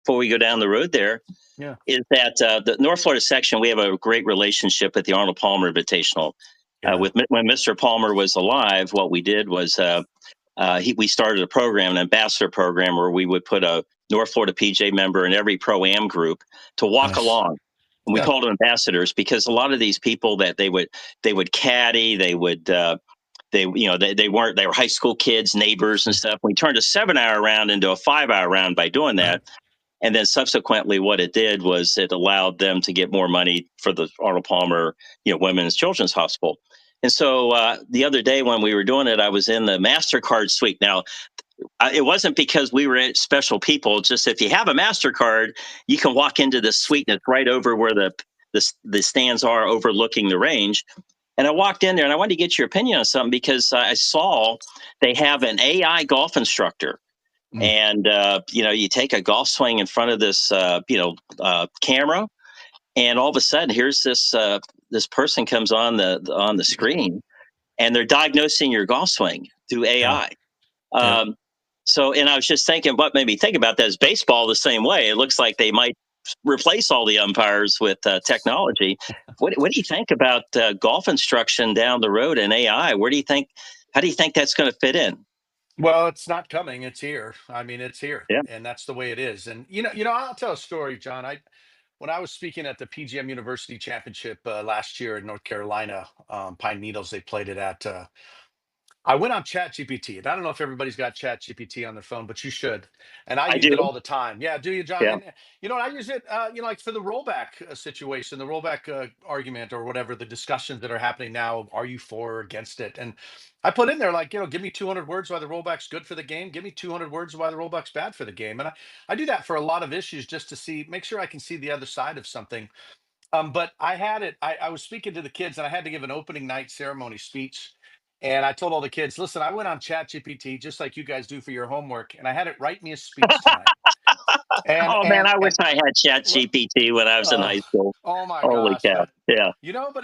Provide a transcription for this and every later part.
before we go down the road there, Yeah. is that the North Florida section, we have a great relationship with the Arnold Palmer Invitational. Yeah. When Mr. Palmer was alive, what we did was we started a program, an ambassador program, where we would put a North Florida PJ member in every pro-am group to walk Nice. along. And we Yeah. called them ambassadors because a lot of these people that they would caddy, they weren't, they were high school kids, neighbors and stuff. We turned a 7-hour round into a 5-hour round by doing Right. that. And then subsequently, what it did was it allowed them to get more money for the Arnold Palmer, Women's Children's Hospital. And so the other day when we were doing it, I was in the MasterCard suite. Now, it wasn't because we were special people. Just if you have a MasterCard, you can walk into the suite and it's right over where the stands are overlooking the range. And I walked in there and I wanted to get your opinion on something because I saw they have an AI golf instructor. Mm. And you take a golf swing in front of this camera, and all of a sudden here's this person comes on the screen, and they're diagnosing your golf swing through Yeah. AI. Yep. And I was just thinking, what made me think about that is baseball the same way. It looks like they might replace all the umpires with technology. What do you think about golf instruction down the road and AI? Where do you think? How do you think that's going to fit in? Well, it's not coming. It's here. I mean, it's here, Yeah, and that's the way it is. And I'll tell a story, John. When I was speaking at the PGM University Championship last year in North Carolina, Pine Needles, they played it at. I went on ChatGPT, and I don't know if everybody's got ChatGPT on their phone, but you should. And I I use do. it all the time. Yeah, do you, John? Yeah. And I use it, like for the rollback situation, the rollback argument or whatever, the discussions that are happening now. Are you for or against it? And I put in there like, give me 200 words why the rollback's good for the game. Give me 200 words why the rollback's bad for the game. And I do that for a lot of issues just to make sure I can see the other side of something. But I had it. I was speaking to the kids, and I had to give an opening night ceremony speech. And I told all the kids, listen, I went on ChatGPT just like you guys do for your homework, and I had it write me a speech tonight. And Oh man, and I wish and I had Chat well, GPT when I was in uh, high school. oh my Holy gosh, cow! but Yeah,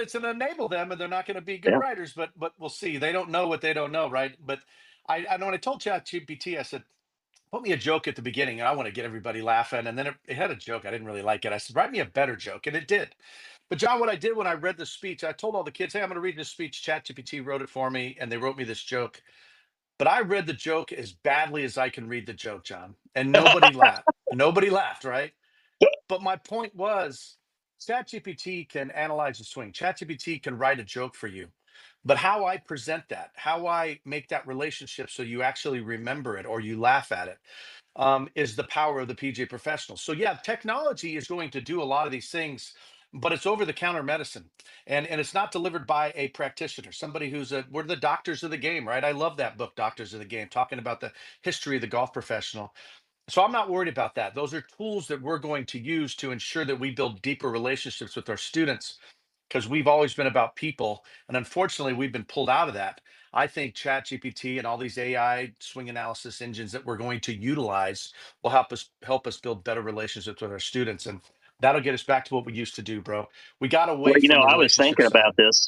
it's gonna enable them, and they're not gonna be good yeah. writers, but we'll see. They don't know what they don't know, right? But I know when I told ChatGPT, I said, put me a joke at the beginning, and I want to get everybody laughing. And then it had a joke. I didn't really like it. I said, write me a better joke. And it did. But John, what I did when I read the speech, I told all the kids, hey, I'm going to read this speech. ChatGPT wrote it for me, and they wrote me this joke. But I read the joke as badly as I can read the joke, John. And nobody laughed. Nobody laughed, right? But my point was, ChatGPT can analyze a swing. ChatGPT can write a joke for you. But how I present that, how I make that relationship so you actually remember it or you laugh at it, is the power of the PGA professional. So yeah, technology is going to do a lot of these things, but it's over the counter medicine, and it's not delivered by a practitioner, somebody we're the doctors of the game, right? I love that book, Doctors of the Game, talking about the history of the golf professional. So I'm not worried about that. Those are tools that we're going to use to ensure that we build deeper relationships with our students, because we've always been about people. And unfortunately, we've been pulled out of that. I think ChatGPT and all these AI swing analysis engines that we're going to utilize will help us build better relationships with our students. And that'll get us back to what we used to do, bro. We got Well, away from the I was relationship thinking about side. this.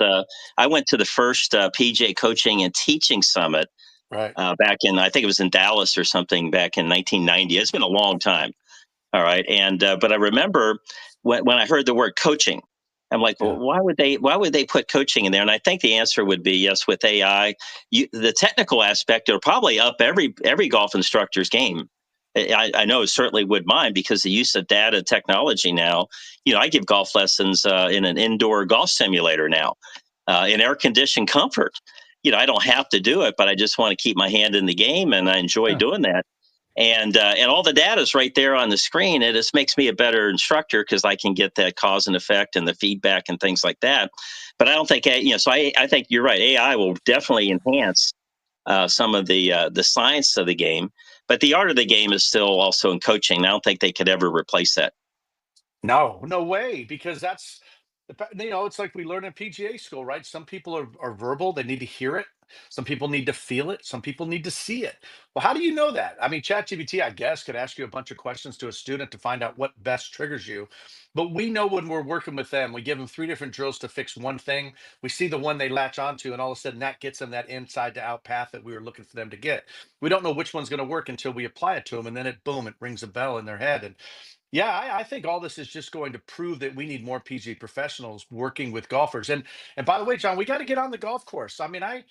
I went to the first PJ Coaching and Teaching Summit Right. back in, I think it was in Dallas or something, back in 1990. It's been a long time. All right, and but I remember when I heard the word coaching, I'm like, well, Yeah. why would they put coaching in there? And I think the answer would be yes. With AI, the technical aspect, it'll probably up every golf instructor's game. I know it certainly would mine because the use of data technology now. I give golf lessons in an indoor golf simulator now, in air conditioned comfort. I don't have to do it, but I just want to keep my hand in the game, and I enjoy Yeah. doing that. And all the data is right there on the screen. It just makes me a better instructor because I can get that cause and effect and the feedback and things like that. But I don't think so. I think you're right. AI will definitely enhance some of the science of the game, but the art of the game is still also in coaching. I don't think they could ever replace that. No, no way, because it's like we learn in PGA school, right? Some people are verbal, they need to hear it. Some people need to feel it. Some people need to see it. Well, how do you know that? I mean, ChatGPT, I guess, could ask you a bunch of questions to a student to find out what best triggers you. But we know when we're working with them, we give them three different drills to fix one thing. We see the one they latch onto, and all of a sudden that gets them that inside to out path that we were looking for them to get. We don't know which one's going to work until we apply it to them, and then it boom, it rings a bell in their head. And yeah, I think all this is just going to prove that we need more PG professionals working with golfers. And by the way, John, we got to get on the golf course. I mean, I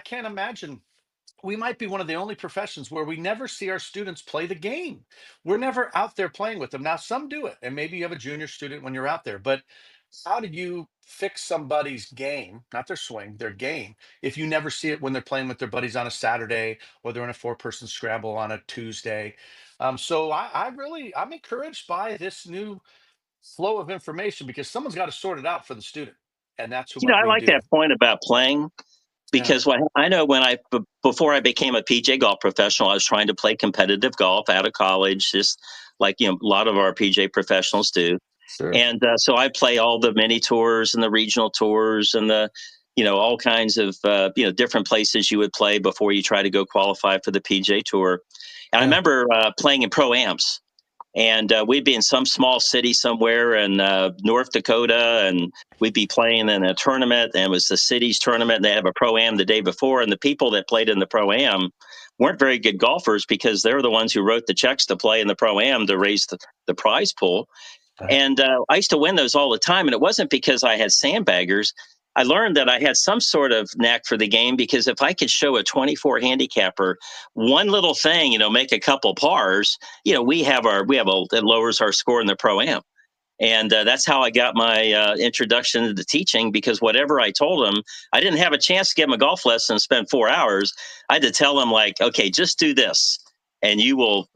can't imagine we might be one of the only professions where we never see our students play the game. We're never out there playing with them. Now, some do it, and maybe you have a junior student when you're out there, but how did you fix somebody's game, not their swing, their game, if you never see it when they're playing with their buddies on a Saturday or they're in a four-person scramble on a Tuesday? So I'm encouraged by this new flow of information because someone's got to sort it out for the student, and that's what I we like that do. point about playing Yeah, because what I know before I became a PJ golf professional, I was trying to play competitive golf out of college, just like a lot of our PJ professionals do. sure. And so I play all the mini tours and the regional tours and the all kinds of different places you would play before you try to go qualify for the PJ Tour. And I Yeah. remember playing in pro ams, and we'd be in some small city somewhere in North Dakota, and we'd be playing in a tournament, and it was the city's tournament. And they have a pro am the day before, and the people that played in the pro am weren't very good golfers because they're the ones who wrote the checks to play in the pro am to raise the prize pool. Right. And I used to win those all the time. And it wasn't because I had sandbaggers. I learned that I had some sort of knack for the game because if I could show a 24 handicapper one little thing, make a couple pars, it lowers our score in the pro am. And that's how I got my introduction to the teaching because whatever I told them, I didn't have a chance to get them a golf lesson and spend 4 hours. I had to tell them like, okay, just do this and you will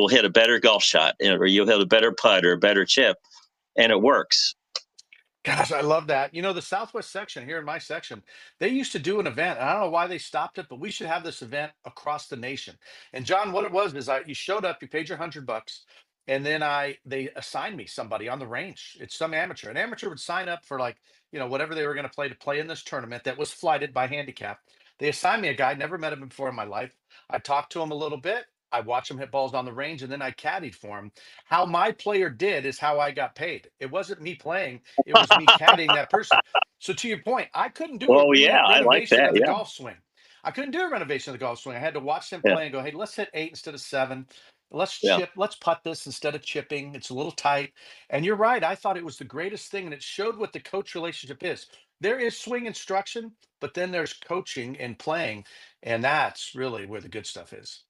hit a better golf shot or you'll hit a better putt or a better chip, and it works. Gosh, I love that. You know, the Southwest section here in my section, they used to do an event. And I don't know why they stopped it, but we should have this event across the nation. And John, what it was is you showed up, you paid your $100, and then they assigned me somebody on the range. It's some amateur. An amateur would sign up for like, whatever they were going to play in this tournament that was flighted by handicap. They assigned me a guy, never met him before in my life. I talked to him a little bit. I watched him hit balls on the range, and then I caddied for him. How my player did is how I got paid. It wasn't me playing, it was me caddying that person. So to your point, I couldn't do a Well, yeah, I like renovation that. of the Yeah, golf swing. I couldn't do a renovation of the golf swing. I had to watch them yeah, play and go, hey, let's hit 8 instead of 7. Let's yeah. chip, let's putt this instead of chipping. It's a little tight. And you're right. I thought it was the greatest thing. And it showed what the coach relationship is. There is swing instruction, but then there's coaching and playing. And that's really where the good stuff is.